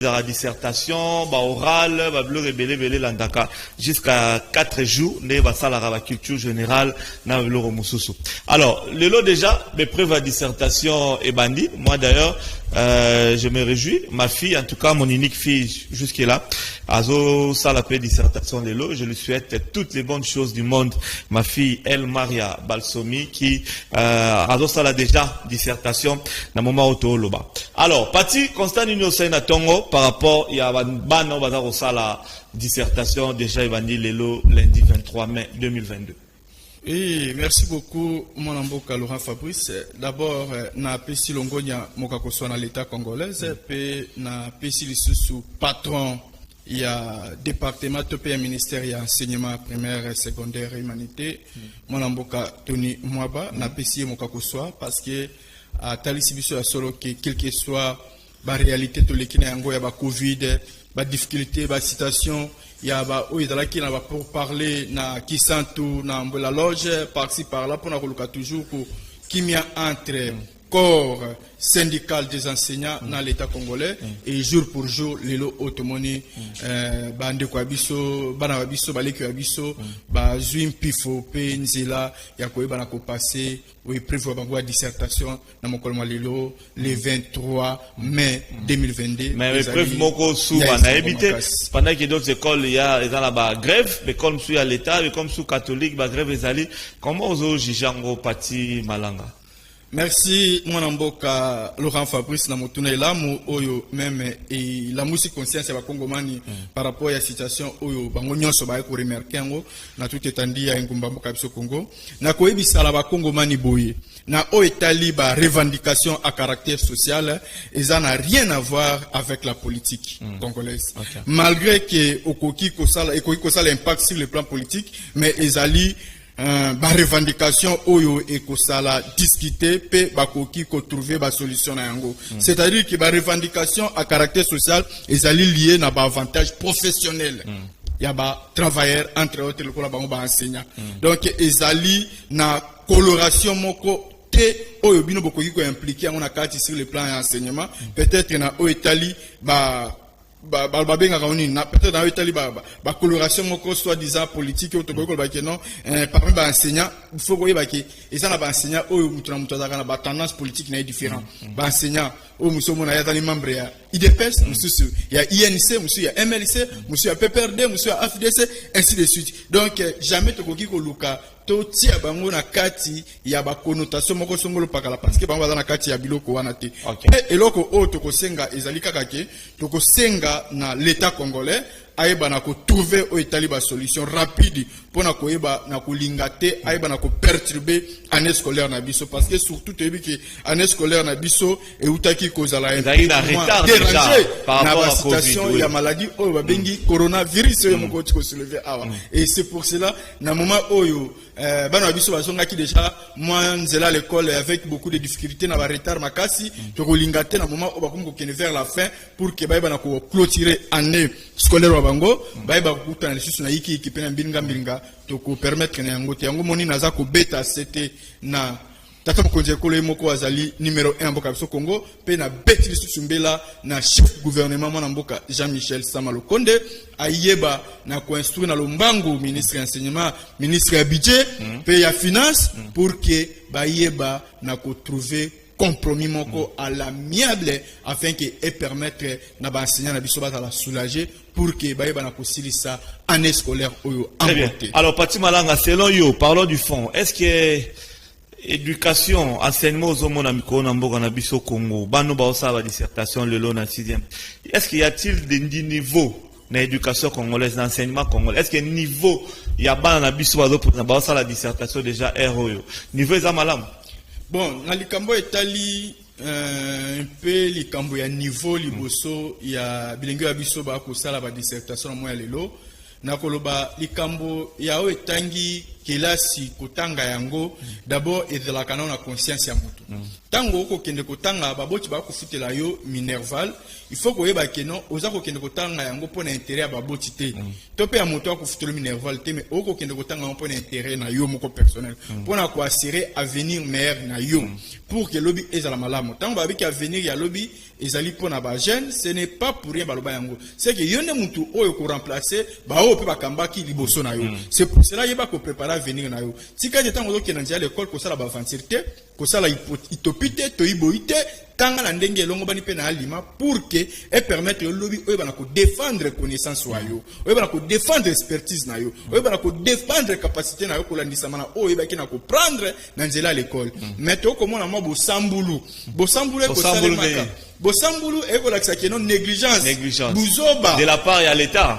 la dissertation, oral, landaka jusqu'à 4 jours, ne va la culture générale na velo mususu. Alors, le lot déjà, mes preuves à dissertation est bandit. Moi d'ailleurs, je me réjouis. Ma fille, en tout cas mon unique fille jusque-là, azo ça la dissertation de l'eau. Je lui souhaite toutes les bonnes choses du monde. Ma fille, El Maria Balsomi, qui azo ça la déjà dissertation na moment auto loba. Alors, parti constant union na tongo par rapport il y a ban bazar ça la dissertation déjà évandi lelo lundi 23 mai 2022. Oui, merci beaucoup, mon amboka Laurent Fabrice. D'abord, na pesi longonya mokako soit na l'État congolais, pe na pesi sous patron il y a département topé ministère il y a enseignement primaire et secondaire et humanité. Mon amboka Tony Mwaba na pesi mokako soit parce que à talisi biso ya solo que quel que soit la réalité to lekina yango ya ba Covid, ba difficulté, ba situation il y a qui n'a pour parler na kisantu na la loge par-ci par-là pour na toujours qui m'a entre corps syndical des enseignants dans l'État congolais et jour pour jour les lots automoni bande kwa biso bana biso baleki wa biso ba zwim pifo pe nzela ya ko bana ko passer oui prévoir bango dissertation na mokolma lelo le 23 mai 2022 mais preuve moko sous bana éviter pendant que d'autres écoles il y a la grève mais comme sous à l'État et comme sous catholique ba grève ezali comment ozo jijango pati malanga. Merci, mon amboka Laurent Fabrice na motuna elamu oyo même et la musique conscience ya bakongomani par rapport à la situation oyo bango nyonso ba ko remarquer ngo na tout étendue ya ngumba mboka biso Congo na ko ebisa la bakongomani boye na o etali ba revendication à caractère social et ça n'a rien à voir avec la politique congolaise. Malgré que okoki ko sala impact sur le plan politique mais ezali ba revendication oyo ekosala discuter pe bakoki ko trouver ba solution na yango. C'est-à-dire que ba revendication à caractère social ezali lié na ba avantage professionnel. Il y a ba travailleurs entre autres le bango ba enseignant. Donc ezali na coloration moko te oyo bino bokoki ko impliquer on a kati sur le plan enseignement peut-être na o Italie peut-être dans l'Italie coloration moko soit disant politique ou toko ba non parmi ba enseignant il faut que et ça na ba enseignant oyo mutu na mutu na ba tendance politique na différent ba enseignant o muso mona ya tani membre ya IDPS musu ya INC musu ya MLC musu ya PPRD musu ya AFDC ainsi de suite donc jamais tokoki ko luka to tia bango na kati ya ba connotation moko songolo pakala parce que bango na kati ya biloko wana te et eloko o toko senga ezali kaka ke toko senga na l'État congolais aïba na ko trouver au Italie ba solution rapide pour na ko eba na ko lingate aïba na ko perturber année scolaire na biso parce que surtout te bi que année scolaire na biso et utaki ko zala déranger par rapport à la situation ya maladie oyo ba bengi coronavirus oyo moko tiko soulever awa et c'est pour cela na moment oyo bana biso bazonga ki déjà moi nzela l'école avec beaucoup de difficultés na ba retard makasi to ko lingate na moment oba ko vers la fin pour que ba na ko clôturer année scolaire wa bango ba kuta na lisusu na iki pena mbilinga to ko permettre na yango te yango moni naza ko beta c'était na tata mokonzi ekolo moko azali numéro 1 mboka biso Congo pe na beti lisusu mbela na chef gouvernement mwana mboka Jean-Michel Sama-Lukonde ayeba na ko instruire na lombango ministre enseignement ministre ya budget pe ya finance pour que bayeba na ko trouver compromis moko à l'amiable afin que et permettre na ba enseignant na biso ba la soulager pour que bayeba na ko silisa année scolaire oyo emporté. Alors Pati Malanga, selon yo, parlons du fond. Est-ce que éducation, enseignement aux hommes na miko na mboka na biso Congo, bano ba osa ba dissertation le long na 6e. Est-ce qu'il y a-t-il des niveaux na éducation congolaise, d'enseignement congolais? Est-ce que niveau il y a bana na biso ba osa la dissertation déjà ROyo? Niveau za malam. Bon, na likambo etali un peu likambo ya niveau liboso ya bilengo ya biso ba ko sala ba dissertation mo ya lelo na koloba likambo ya o etangi kelasi kotanga yango d'abord ezalaka na conscience ya moto tango okokende kotanga baboti bakofutela yo minerval il faut koyeba keno oza kokende kotanga yango mpona intérêt ya baboti te to mpe ya moto akofutela minerval te mais okokende kotanga yango mpona intérêt na yo moko personnel mpona koassurer avenir meilleur na yo pour que lobi ezala malamu tango babiki avenir ya lobi ezali mpona bagene ce n'est pas pour rien baloba yango c'est que yo nde mutu oyo koremplacer baoyo mpe bakambaki liboso na yo c'est pour cela yeba kopréparer avenir na yo tika te tango ozokende nzela l'école kosala baaventure te kosala utopie te toyiboyi te tanga na ndenge elongo bani mpe na alima pour que e permettre yo lobi oyebana kodéfendre connaissance wa yo oyebana kodéfendre expertise na yo oyebana kodéfendre capacité na yo kolandisama na oyo oyebaki na koprendre na nzela ya l'école mais tokomona mwa bosambulu ekosalemaka bosambulu ekolakisa keno négligence buzoba de la part ya l'état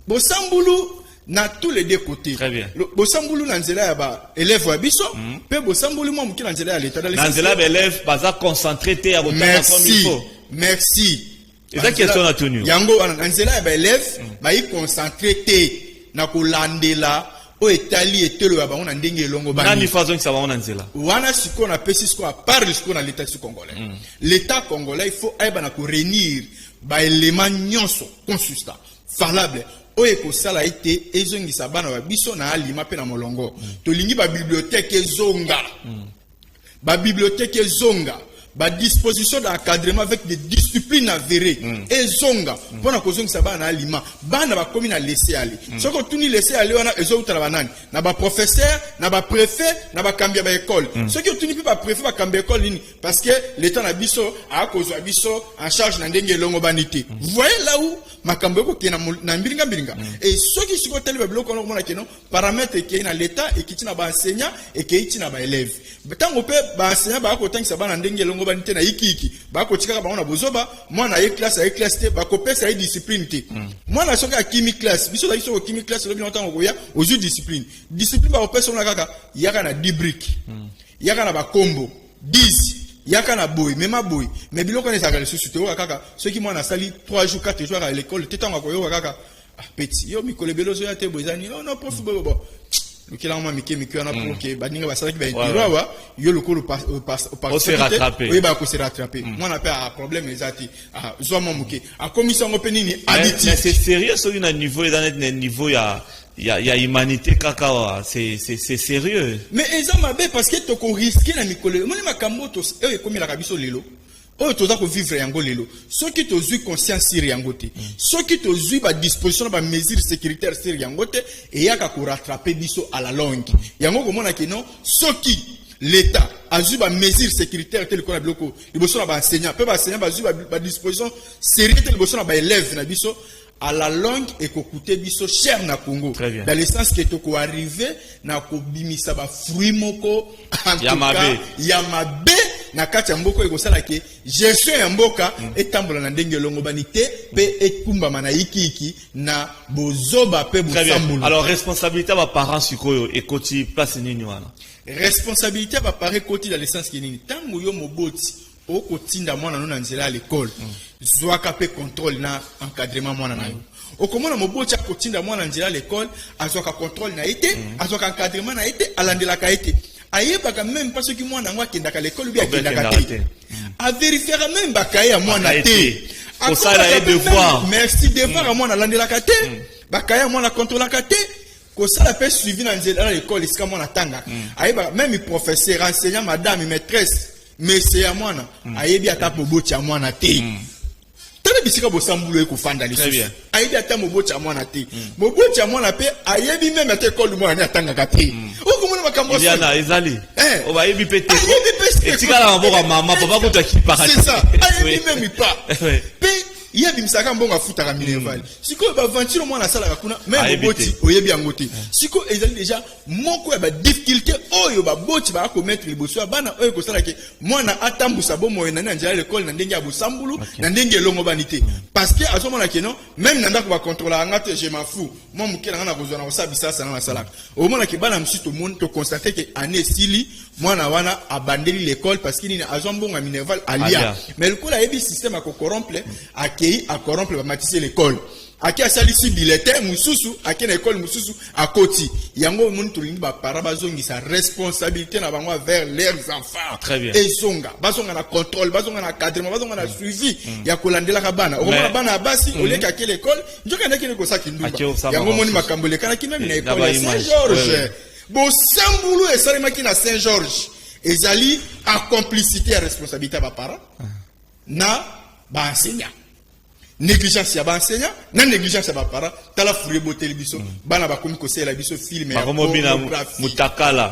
bosambulu na tous les deux côtés. Très bien. Bosambulu na nzela ya ba élève wa biso, pe bosambulu mo muki na nzela ya l'état. Na nzela ba élève baza concentré te ya botanga comme il faut. Merci. Eza question na tenu. Yango na nzela ya ba élève ba yi concentré te na kolandela o etali etelo ya bango na ndenge elongo bani. Nani façon ki sa bango na nzela. Wana siko na pesi siko a part siko na l'état congolais. L'état congolais il faut aiba na ko réunir ba élément nyonso consistant, valable. Oye kosala ite ezongisa bana ba biso na alima pe na molongo tolingi ba bibliothèque ezonga ba bibliothèque ezonga ba disposition d'encadrement avec des disciplines avérées ezonga pona kozongisa bana na alima bana ba komi na laisser aller soko tuni laisser aller wana ezotala banani na ba professeur na ba préfet na ba kambia ba école soki tuni pe ba préfet ba kambia école nini parce que l'état na biso a kozwa biso en charge na ndenge longo banité vous voyez là où makambo ko kena na mbiringa et soki siko tali ba biloko mona keno paramètre ke na l'état et kiti na ba enseignant et ke iti na ba élève tango pe ba enseignant ba ko tangisa bana ndenge longo banité na iki ba ko tikaka ba na bozoba mwana ye classe te ba ko pesa ye discipline te mwana soki a chimie classe biso la biso ko chimie classe lobi ntango ko ya ozu discipline ba ko pesa na kaka yaka na 10 briques yaka na ba combo 10 yaka na boy mema boy mais biloko ne sakale susu te kaka ceux qui mwana sali 3 jours 4 jours à l'école te tango ko yo kaka petit yo mikole belozo ya te bozani non prof bo le kila mama mike wana pour que baninga basala ki ba intiro yo lokolo au se rattraper oui ba ko se rattraper mwana pe a problème ezati zo mama muke a commission ngo pe nini habitude mais c'est sérieux sur un niveau et niveau il y a humanité kaka c'est sérieux mais ezamabe parce que to ko risquer na mikole moni makambo to e komi la kabiso lelo oyo toza ko vivre yango lelo soki tozwi conscience sur yango te soki tozwi ba disposition ba mesures sécuritaires sur yango te et yaka ko rattraper biso à la longue yango ko mona ke non soki l'état azwi ba mesures sécuritaires tel ko na biloko liboso na ba enseignant pe ba enseignant ba zwi ba disposition sérieux tel liboso na ba élève na biso à la longue et ko coûter biso cher na Congo dans le sens que to ko arriver na ko bimisa ba fruit moko en yamabe na kati ya mboko ekosala ke gestion ya mboka etambola na ndenge longo banité pe ekumba mana iki na bozoba pe bosambulu. Alors responsabilité ba parents sikoyo ekoti place nini wana responsabilité ba parents koti dans le sens que nini tango yo moboti okotinda mwana no na nzela à l'école zwaka pe contrôle na encadrement mwana na yo okomona moboti akotinda mwana nzela à l'école azwaka contrôle na été azwaka encadrement na été alandelaka été ayebaka même parce que mwana ngo akendaka l'école bi akendaka te a vérifier même bakaye ya mwana te akosala ye devoir merci devoir mwana alandelaka te bakaye ya mwana contrôlaka te kosala pe suivi na nzela à l'école isika mwana tanga ayebaka même professeur enseignant madame maîtresse monsieur ya mwana ayebi ata moboti ya mwana te tala bisika bosambulu ekufanda lisusu ayebi ata moboti ya mwana te moboti ya mwana pe ayebi même ata école mwana atangaka te okomona makambo sana ezali oba ayebi pe te etika na mboka mama papa ko taki parati c'est ça ayebi même pas pe yebi misaka mbongo afutaka minerval siko ba aventure mwana sala kuna même boti oyebi yango te siko ezali déjà moko ya ba difficulté oyo ba boti ba ko mettre liboso bana oyo ko sala ke mwana atambusa bomo na njala l'école na ndenge ya bosambulu na ndenge longo banité parce que azomona ke non même nanda ko ba contrôler ngate je m'en fous moi mukela ngana kozona osabisa sana na salaka omona ke bana msuto monde to constater que année sili mwana wana abandeli l'école parce qu'il a zombonga minerval alia mais le coup la yebi système a corrompre a corrompre va matisser l'école Aki asalisi bulletin mususu, aki na école mususu à Koti. Yango mon tolingi ba para bazongi sa responsabilité na bango vers leurs enfants. Très bien. Et zonga, bazonga na contrôle, bazonga na encadrement, bazonga na suivi. Ya kolandela ka bana. Okoma bana basi, ole ka kele école, njoka na kele ko sa kindumba. Yango moni makambole kana ki même na école Saint-Georges. Bo sambulu e salimaki na Saint-Georges. Ezali a complicité à responsabilité ba para. Na ba enseignant. Négligence ya ba enseignant, na négligence ya ba para, tala fourir botel biso, bana ba komi ko la biso film ya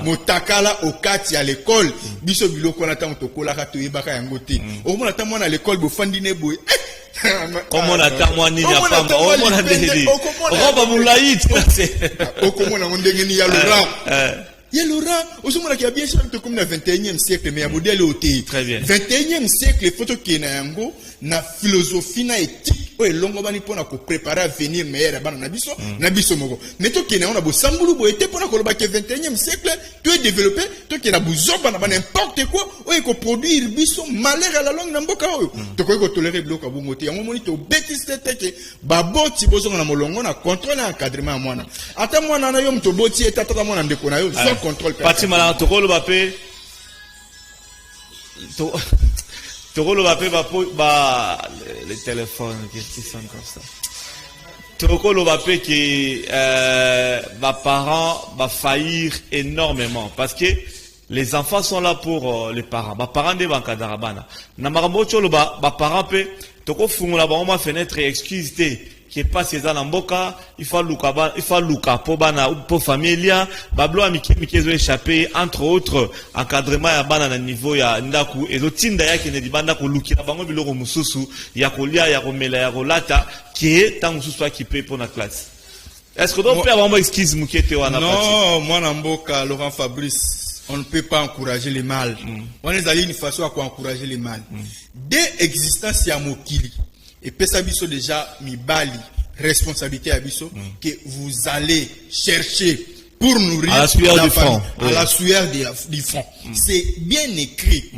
mutakala au kati à l'école, biso biloko na tango to kola ka to yebaka yango te. O mona ta mona à l'école bo fandine boy. Comment on attend moi ni ya pamba, o mona ndeli. Roba mulaït. O comment na ndenge ni ya Laurent. Laurent, aujourd'hui, il y a bien sûr comme le 21e siècle, mais il y a modèle OT. Très bien. 21e siècle, photo qui est yango, na philosophie, na éthique, ou longo bani pour nous préparer à venir meilleur bana nabiso, nabiso moko. Mais toi qui est on a beau sambulu bo été pour nous que 21e siècle, tu es développé, toi qui est na bouzo bana n'importe quoi, ou est produire biso malheur à la langue n'amboka ou. Tu peux tolérer bloc à bongoté. On monite au bêtise tête que baboti bozo na molongo na contrôle et encadrement moi na. Ata moi na yo mto boti et tata moi na ndeko na yo. Contrôle. Fatima Tokolo Bape. Tokolo Bape les téléphones qui sont comme ça. Tokolo Bape qui parents va faillir énormément parce que les enfants sont là pour les parents. Parents de Bankadarabana. Namarambo cholo parents pe toko fungula ba oma fenêtre excusez qui est pas ces anamboka, il faut luka pour bana pour familia, bablo amikezo échappé entre autres encadrement ya bana na niveau ya ndaku et lotinda yake ne dibanda ko lukira bango biloko mususu ya kolia ya komela ya rolata qui est tant mususu qui paye pour la classe. Est-ce que donc peut avoir moi excuse mukete wana pati? Non, moi namboka Laurent Fabrice, on ne peut pas encourager les mal. On est allé une façon à encourager les mal. Dès existence ya mokili. Et Pesabiso déjà mibali responsabilité à biso que vous allez chercher pour nourrir à la sueur du front. À la sueur du front. C'est bien écrit.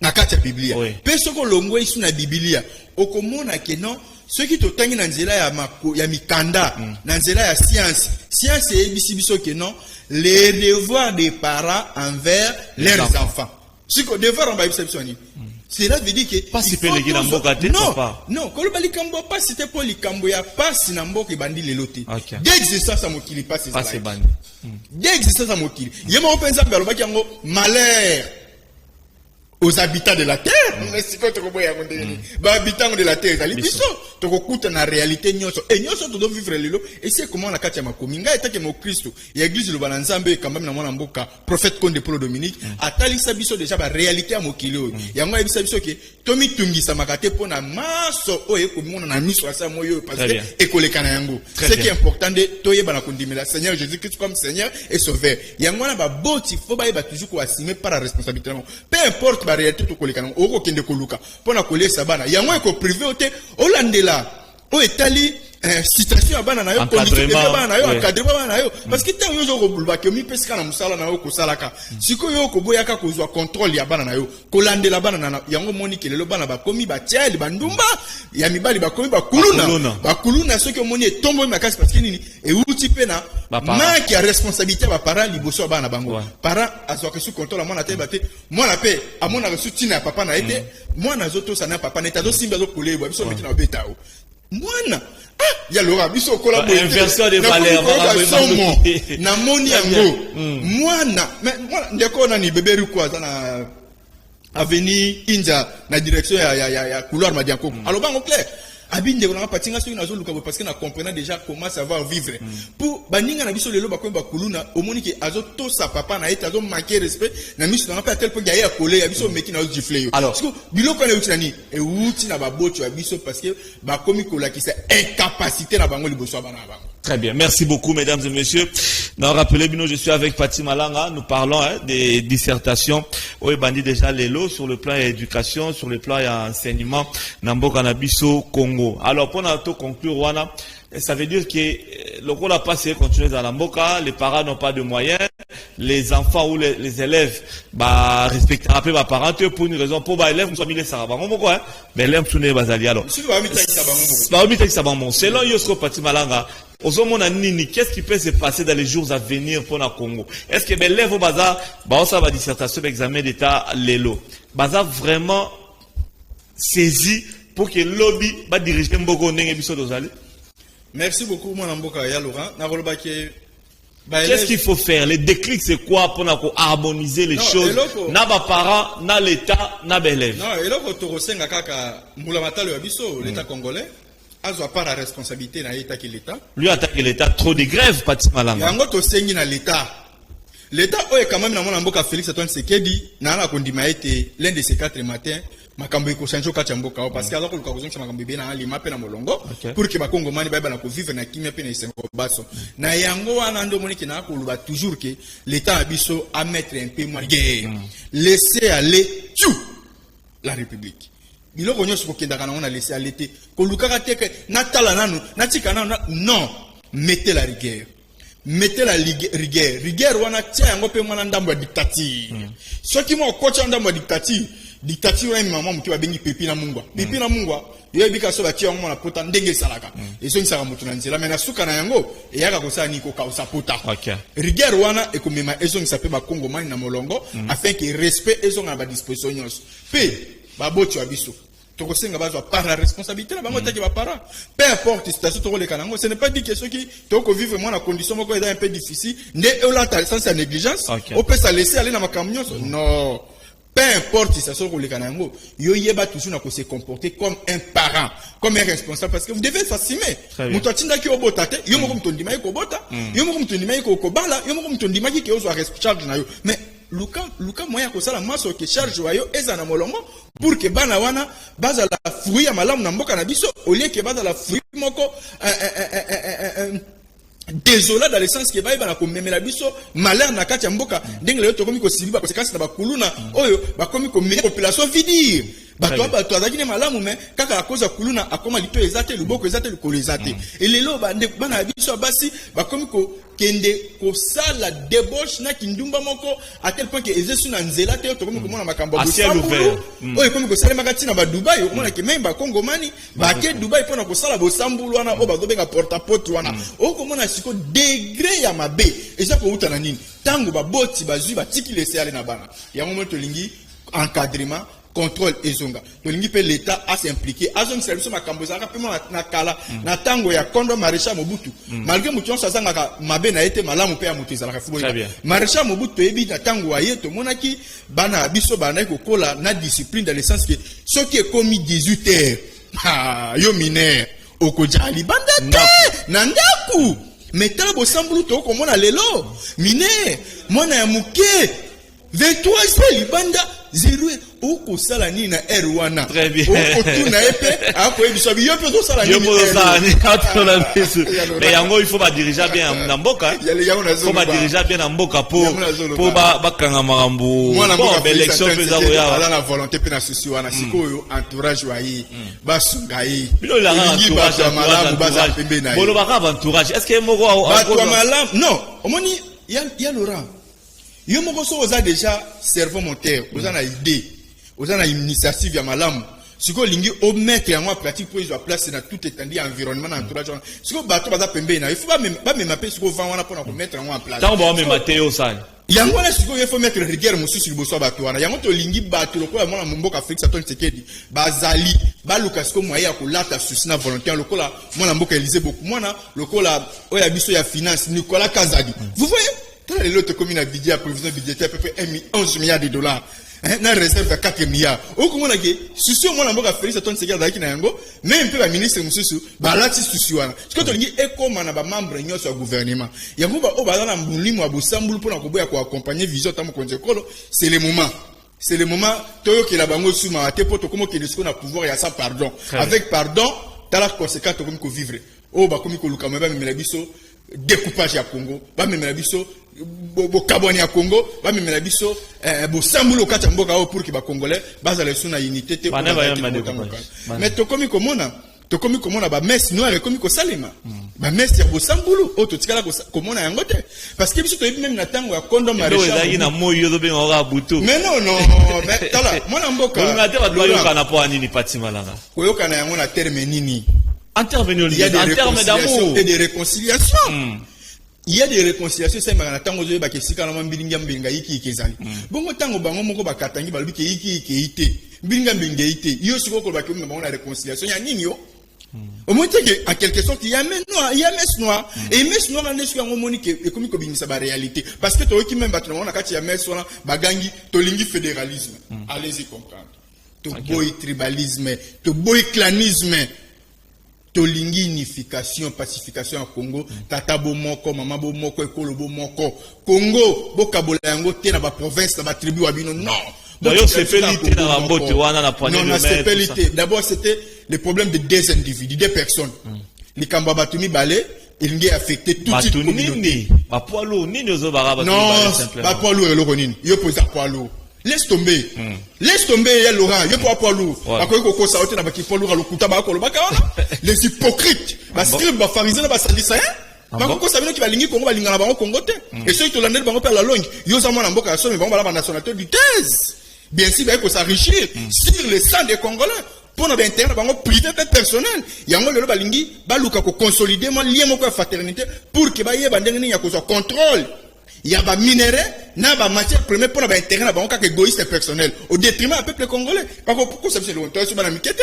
Na kati ya Biblia. Peso ko longo isu na Biblia. Okomona ke non ceux qui totangi na nzela ya mikanda, na nzela ya science. Science et biso ke non les devoirs des parents envers leurs enfants. Si ko devoir en Bible ni. Cela veut dire que pas si peu les namboka te papa. Non, quand le balikambo pas c'était pour les kambo ya pas si namboka et bandi les lotés. Dès existence à mokili pas c'est ça. Pas c'est bandi. Dès existence à mokili. Yema on pense à balobaki yango malheur aux habitants de la terre. Mais si quand tu comprends habitants de la terre, ça biso to kokuta na réalité nyoso. Et nyoso to do vivre lelo et c'est comment na kati ya makominga etake mo Christ. Ya église le bananzambe quand même na mwana mboka prophète Konde Paul Dominique atali sabiso déjà ba réalité à mokili oyo. Yango ebisa biso ke tomi tungisa makate pona maso oyo komona na miso asa moyo parce que ekolekana yango. C'est qui est important de toyeba na kondimela Seigneur Jésus-Christ comme Seigneur et Sauveur. Yango na ba boti faut ba toujours ko assumer par la responsabilité. Peu importe la réalité to kolekana oko kende koluka pona kolesa bana yango eko privé ote olandela o etali citation bana na yo condition de bana na yo encadrement bana na yo parce que tant yo zo bulba ke mi pesika na musala na yo ko salaka siko yo ko boyaka ko zwa contrôle ya bana na yo kolandela bana na yango moni kelelo bana ba komi ba tiali bandumba ya mibali ba komi ba kuluna soki moni etombo makasi parce que nini e uti pena manque ya responsabilité ba parents liboso bana bango parents azwa ke sous contrôle mwana te bate mwana pe amona reçu tina papa na ete mwana zoto sana papa na tazo simba zo kolebo biso meti na betao mwana ya Laurent biso kola boye inversion de valeur na moni yango mwana ndeko na ni bébé rukwa na avenue India na direction ya couloir Madianko alors bango clair abinde on a patinga so na zo luka parce que na comprenant déjà comment savoir vivre pour baninga na biso lelo ba kwemba kuluna omoni ke azo to sa papa na eta zo manquer respect na miso na pas tel point ya coller ya biso meki na zo gifler parce que biloko na uti nani e uti na ba bocho ya biso parce que ba komi kola ki c'est incapacité na bango liboso bana bango. Très bien, merci beaucoup mesdames et messieurs. Non, rappelez Bino, je suis avec Pati Malanga, nous parlons des dissertations. Oui, bandit déjà les lots sur le plan éducation, sur le plan enseignement, Namboka Nabiso, Congo. Alors, pour nous conclure, Wana, ça veut dire que le rôle a passé continuer dans Namboka, les parents n'ont pas de moyens, les enfants ou les élèves bah respecter un peu les parents pour une raison pour bah élèves nous sommes mis les sarabango pourquoi mais élèves sont les basali alors selon Yosro Pati Malanga qu'est-ce qui peut se passer dans les jours à venir pour le Congo? Est-ce que les élèves au bazar bah ça va dissertation d'examen d'état l'élo baza vraiment saisi pour que le lobby va diriger Mboko Nenge Biso Dozali? Merci beaucoup, mon Amboka Laurent. Qu'est-ce qu'il faut faire? Le déclic, c'est quoi pour harmoniser les choses? Na ba parents, na l'État, na l'élève. Non, et là, Torosenga Kaka, Moulamata le Abisso, l'État congolais, a pas la responsabilité dans l'État qui l'État. Lui attaque l'État, trop de grèves, Pati Malanga. Yango Tosengi na l'État. L'État, est quand même dans mon Amboka Félix Antoine Sekedi, n'a la condima été l'un de ces 4 matins. Makambo iko sanjo kati ya mboka parce que alors que lukakozonga makambo bena ali mape na molongo pour que bakongo mani ba na ko vivre na kimia pe na isengo baso na yango wana ndo moni kina ko luba toujours que l'état abiso à mettre un peu moins guerre laisser aller tout la république biloko nyoso ko kenda kana on a laissé aller te ko lukaka te que natala nanu natika nanu non mettez la rigueur. Mettez la rigueur. Rigueur wana tia yango pe mwana ndambo ya dictature. Soki mo kocha ndambo ya dictature. Dictature wana mama mutu ba bengi pepi na mungwa. Pepi na mungwa. Yo bika so ba tia yango na pota ndenge salaka. Eso ni saka mutu na nzela mena suka na yango e yaka ko sa ni ko ka sa pota. Rigueur wana e ko mema eso ni sape ba Kongo mani na molongo afin que respect eso na ba disposition nyos. Pe ba boti wa biso. Tokosenga bazwa par la responsabilité la bango taki ba para peu importe situation to le kanango ce n'est pas dit que ceux qui toko vivre moi la condition moko est un peu difficile ne la sans sa négligence on peut ça laisser aller dans ma camion non peu importe situation ko le kanango yo yeba toujours na ko se comporter comme un parent comme un responsable parce que vous devez s'assumer muto atinda ki obota te yo moko mtondima ko bota yo moko mtondima ko bala yo moko mtondima ki ozo responsable na yo mais Luka moya ko sala maso ke charge wayo eza na molongo pour que bana wana baza la fruit ya malamu na mboka na biso au lieu que baza la fruit moko désolé dans le sens que ba na ko memela biso malheur na kati ya mboka ndenge leo to komi ko sibiba ko sekasi na bakuluna oyo ba komi ko me population vidir bato bato azaki malamu mais kaka akoza kuluna akoma lito ezate luboko ezate likolo ezate et lelo bana biso basi ba komi ko kende ko sala débauche na kindumba moko à tel point que ezesu na nzela te to komi ko mona makambo a ciel ouvert oyo komi ko sala makati na ba Dubai o mona ke même ba Congo mani ba ke Dubai pona ko sala bo sambulu wana o ba zo benga porte à porte wana o ko mona siko degré ya mabe eza ko uta na nini tango ba boti ba zui ba tiki laisser aller na bana ya moment to lingi encadrement contrôle ezonga to lingi pe l'état a s'impliquer azong service makambo za rapidement na kala na tango ya kondo maréchal Mobutu malgré mution sa zanga mabe na ete malamu pe ya mutu za kafubo maréchal Mobutu ebi na tango wa yeto monaki bana biso bana ko kola na discipline dans le sens que ce qui est commis 18 heures yo mineur okojali bandate na ndaku metala bo sambulu to ko mona lelo mineur mona ya muke 23 c'est libanda 0 oko sala ni na R1 très bien oko tuna epe ako ebiso bi yo pe to sala ni mais yango il faut ba diriger bien na mboka faut ba diriger bien na mboka pour ba kanga marambo bon élection pe za roya la volonté pe na souci wana sikoyo entourage wa yi ba sunga yi bilo la entourage malamu baza pembe na yi bolo ba entourage est-ce que moko ba malamu non omoni ya Laurent yo moko so oza déjà cerveau moteur oza na idée oza na initiative ya malamu siko lingi o mettre yango en pratique pour ils place na tout étendue environnement na entourage siko bato baza pembe na il faut ba même pe siko vent wana pona ko mettre yango en place tant ba même mateo sale yango na siko il faut mettre rigueur mususu liboso bato wana yango to lingi bato lokola mona mboka Félix Antoine Tshisekedi bazali ba luka siko moya ko lata souci na volontaire lokola mona mboka Élysée beaucoup mona lokola oya biso ya finance Nicolas Kazadi vous voyez l'autre commune a budget à prévision budgétaire à peu près 11 milliards de dollars. Na réserve à 4 milliards. Au comment on a dit, souci au moins la banque Félix Antoine Tshisekedi qui n'a yango, même peu la ministre Moussou, bah là c'est souci wana. Ce que tu dis est comme on a ba membre nyo sur gouvernement. Yango ba o ba na mbulimo abosambulu pour na koboya ko accompagner vision tamo konzekolo, c'est le moment. C'est le moment toyo que la bango souma te poto comment que le pouvoir ya ça pardon. Avec pardon, t'as la conséquence comme ko vivre. Oh ba comme ko luka meba me biso découpage à Congo, ba memela biso bo kaboni à Congo, ba memela biso bo sambulo kata mboka o pour que ba congolais baza le suna unité te mais to komi komona ba messe noire komi ko salema ba messe ya bosambulu auto tikala komona yango te parce que biso to même na tango ya condom maréchal na moyo zo benga oka butu mais non mais tala mwana mboka on te ba doyo kana po anini Pati Malanga koyoka na yango na terme nini intervenir en termes d'amour et de réconciliation. Il y a des réconciliations, c'est maintenant tango zo ba kesika na mbilinga mbenga iki ikezali. Bongo tango bango moko ba katangi ba lubike iki ite. Mbilinga mbenga ite. Yo siko ko ba ke bango na réconciliation ya nini yo? Au moins que en quelque sorte il y a messe noire et messe noire na nesu yango monique et comme ko bingisa ba réalité parce que to ki même batna na kati ya messe wana bagangi to lingi fédéralisme. Allez-y comprendre. To boy tribalisme, to boy clanisme. Tolingi unification, pacification en Congo, tata bo moko, mama bo moko, ekolo bo moko. Congo, bo kabola yango te na ba province, na ba tribu wabino, non. D'ailleurs, c'est pelité dans la botte, wana na poignée de main. Non, c'est pelité. D'abord, c'était le problème de deux individus, deux personnes. Les Kamba Batumi Balé, il y a affecté tout type de communauté. Ba poilo, ni nous obara Batumi Balé simplement. Non, ba poilo et l'oronine. Yo pose à poilo. Laisse tomber. Laisse tomber, il y a Laurent. Il y a pas lourd. Les hypocrites. Parce que les pharisiens, les sadducéens, bako sabino ki balingi Congo balingana bango Congo te. Et ceux qui l'ont bango per la langue. Yo za mwana mboka so mais bango bala nationalité du thèse. Bien sûr, bako s'enrichir sur le sang des Congolais. Pour notre intérêt, bango privé personnel. Yango le balingi baluka ko consolider mon lien moko fraternité pour que ba yeba ndenge ni ya ko contrôle. Il y a des minéraux, n'a pas matière première pour l'intérêt, n'a pas égoïste et personnel. Au détriment du peuple congolais. Par contre, pourquoi ça se fait longtemps sur la miquette?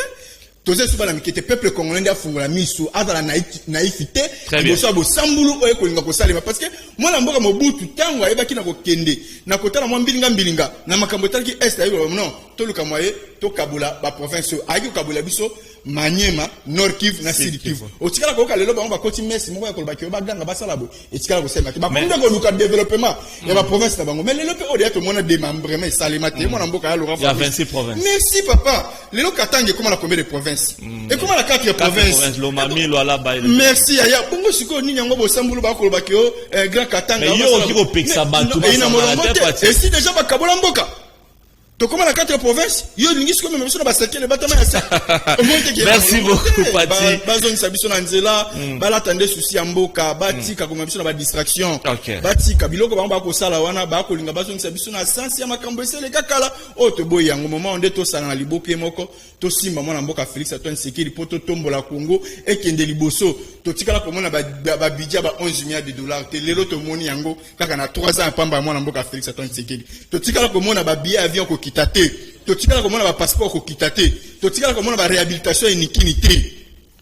Tous ces souvent la miquette, peuple congolais a fait la mise sous à la naïveté. Très bien. Parce que moi, la mboka mobutu, tant ou aïba qui n'a kende, n'a kota la moins bilinga, n'a ma kambotal qui est aïba, non, tout le kamoye, to kabula, ba province, aïe kabula biso, Maniema, Nord Kivu, na Sud Kivu. Au tikala ko kalelo ba on va continuer si mo ko ba ki ba ganga ba salabo. Et tikala ko sema ba kunda ko luka développement ya ba province na bango. Mais lelo pe odi to mona démembrement salimate mo na mboka ya Laurent. Il y a 26 provinces. Merci papa. Lelo katange comment la combien de provinces? Et comment la 4 provinces? Lomami Loala ba. Merci ya bongo siko ni nyango bo sambulu ba ko ba ki o grand katanga. Mais yo ki ko peksa batu ba. Et si déjà ba kabola mboka. To comment la 4 provinces, yo lingis comme même sur la le bâtiment merci beaucoup Pati. Bazon sabiso na nzela, bala tande souci amboka, bati ka comme biso na distraction. Bati ka biloko ba ko sala wana ba ko linga bazon sabiso na sens ya makambo esele kakala. O to boy yango moment onde to sala na liboke moko, to simba mwana mboka Félix Antoine Sekeli poto tombola Congo et kende liboso. To tikala ko mona ba budget ba 11 milliards de dollars. Te lelo to moni yango kaka na 3 ans pamba mwana mboka Félix Antoine Sekeli. To tikala ko mona ba billet avion ko kitate. Totikala komona ba passeport ko kitate. Totikala komona ba réhabilitation inikinité.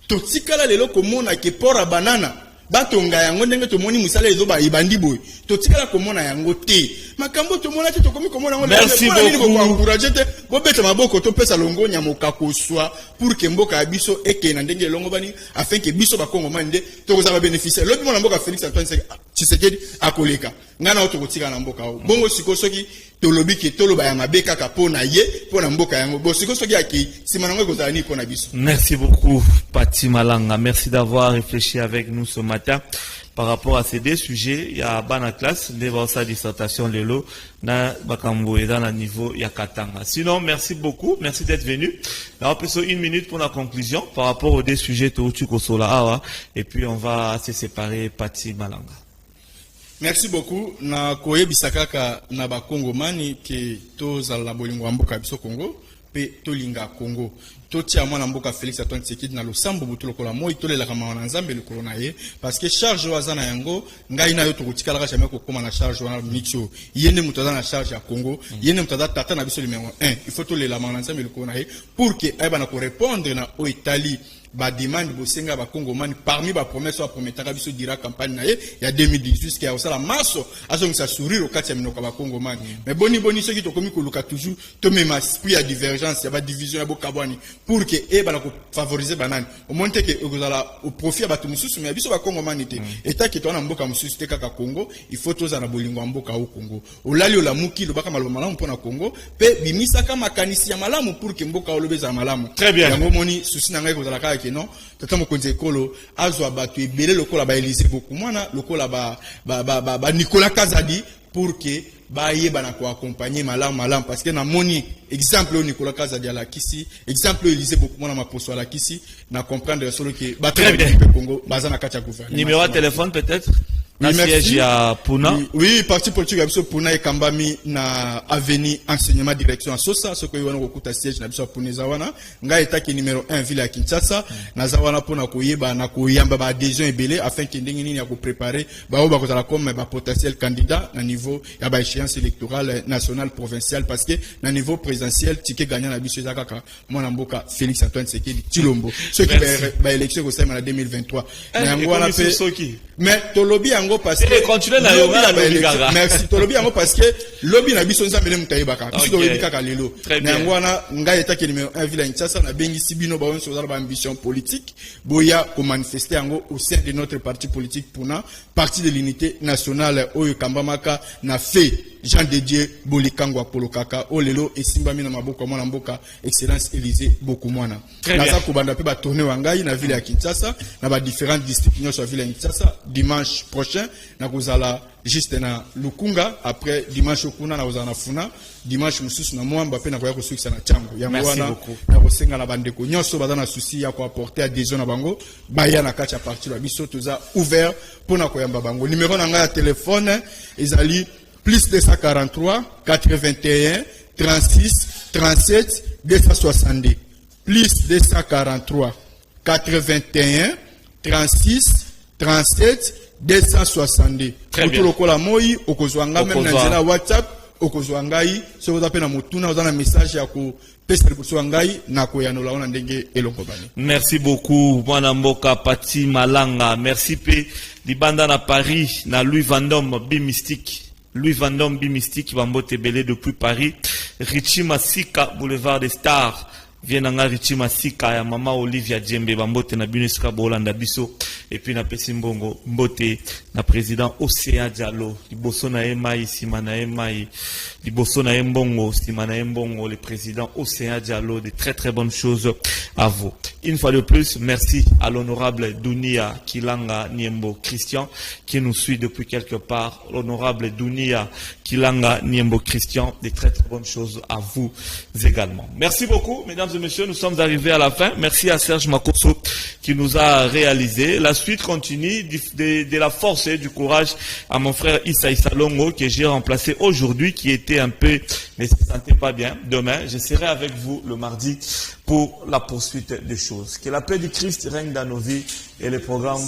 Totikala lelo komona ke pora banana. Batonga yango ndenge to moni musala ezo ba ibandi boy. Totikala komona yango te. Makambo to mona te to komi komona yango. Merci beaucoup. Ko encourager te. Bo beta maboko to pesa longo nyamo kakoswa pour que mboka biso eke na ndenge longo bani afin que biso ba Kongo mande to ko za ba bénéficier. L'autre mona mboka Félix Antoine Tshisekedi akoleka. Ngana oto kotika na mboka o. Bongo siko soki tolobi ke toloba ya mabeka ka pona ye pona mboka yango bo siko soki aki simanango kozala pona biso. Merci beaucoup Pati Malanga, merci d'avoir réfléchi avec nous ce matin par rapport à ces deux sujets. Il y a bana classe devant sa dissertation lelo na bakambo et dans le niveau ya katanga. Sinon merci beaucoup, merci d'être venu. Là on peut sur 1 minute pour la conclusion par rapport aux deux sujets Touchu Kosola awa et puis on va se séparer Pati Malanga. Merci beaucoup. Na koye bisakaka na ba Congo mani ke to zala bolingo mboka biso Congo pe to linga Congo. To tia mwana mboka Félix Antoine Tshisekedi na losambo butulo kola moi to lela kama wana nzambe le corona ye parce que charge wazana yango ngai na yo to kutikala jamais ko koma na charge wana mixo. Yene mutaza na charge ya Congo, yene mutaza tata na biso numéro 1. Il faut to lela mana nzambe le corona ye pour que aiba na ko répondre na o Italie ba demande bosenga ba Congomani parmi ba promesse wa prometaka biso dira campagne na ye ya 2018 qui a osala maso azong sa sourire au kati ya minoka ba Congomani mais boni ceux qui to komi ko luka toujours to même esprit ya divergence ya ba division ya bo kabwani pour que e ba na ko favoriser banane au monte que ozala au profit ba tumususu mais biso ba Congomani te eta ki to na mboka mususu te kaka Congo il faut toza na bolingo mboka au Congo olali ola muki lo baka maloba malamu pona Congo pe bimisa kama kanisi ya malamu pour que mboka olobeza malamu très bien yango moni susi na ngai kozala que non tata mokonzi ekolo azwa bato ebele lokola ba Élysée beaucoup mwana lokola ba Nicolas Kazadi pour que bayeba na ko accompagner malam parce que na moni exemple au Nicolas Kazadi à la kisi exemple Élysée beaucoup mwana maposo à la kisi na comprendre solo que bato du Congo bazana kacha gouvernement. Numéro de téléphone peut-être. Oui, merci. À Puna. Oui, parti politique Abiso Puna et Kambami na avenue enseignement direction à Sosa, ce que y a un siège na Abiso Puna Zawana, nga etaki numéro 1 ville à Kinshasa, na Zawana pona koyeba na koyamba ba adhésion ebele afin que ndenge nini ya ko préparer ba oba kozala comme ba potentiel candidat na niveau ya ba échéance électorale nationale provinciale parce que na niveau présidentiel tike gagnant na Biso Zakaka mwana mboka Félix Antoine Tshisekedi Tshilombo ceux qui ba élection ko sema na 2023 na ngwana pe mais tolobi parce que continuer na yoga na merci tolobi yango parce que lobby na biso nzambe mutayebaka biso tolobi kaka lelo na ngwana ngai etaki numéro 1 ville Kinshasa na bengi sibino ba wonso za ba ambition politique boya ko manifester yango au sein de notre parti politique Puna parti de l'unité nationale oyo kambamaka na fait Jean Dédié Bolikangwa Polokaka olelo esimbami na maboko mwana mboka excellence Élysée beaucoup mwana naza ko banda pe ba tourner wangai na ville ya Kinshasa na ba différentes districts nyonso ya ville ya Kinshasa dimanche prochain na kozala juste na Lukunga après dimanche okuna na kozala na Funa dimanche mususu na Mwamba pe na koya kosukisa na Chango yango wana na kosenga na bandeko nyonso bazana souci ya ko apporter adhésion na bango baya na kacha parti la biso toza ouvert pona koyamba bango numéro na nga ya téléphone ezali plus 243 81 36 37 262 plus 243 81 36 37 262 Très lokola moi okozwanga même na nzela WhatsApp okozwangai so ko na motuna ozana message ya ko pesa kozwangai na ko yanola ona ndenge elongo bani. Merci beaucoup mwana mboka Pati Malanga, merci pe libanda na Paris na Louis Vendôme Bimistique. Louis Vendôme Bimistique Bambote Belé depuis Paris. Richie Masika Boulevard des Stars. Vienanga Richie Masika ya mama Olivia Djembe Bambote na Binesika Bolanda Biso. Et puis na Pesimbongo Mbote na président Océa Diallo. Liboso na Emai Simana Emai. Liboso na Mbongo Simana Mbongo. Le président Océa Diallo. De très très bonnes choses à vous. Une fois de plus, merci à l'honorable Dunia Kilanga Niembo Christian qui nous suit depuis quelque part. L'honorable Dunia Kilanga Niembo Christian, des très très bonnes choses à vous également. Merci beaucoup, mesdames et messieurs, nous sommes arrivés à la fin. Merci à Serge Makoso qui nous a réalisé. La suite continue de la force et du courage à mon frère Issa Longo que j'ai remplacé aujourd'hui, qui était un peu, ne se sentait pas bien. Demain, je serai avec vous le mardi pour la poursuite des choses. Que la paix du Christ règne dans nos vies et les programmes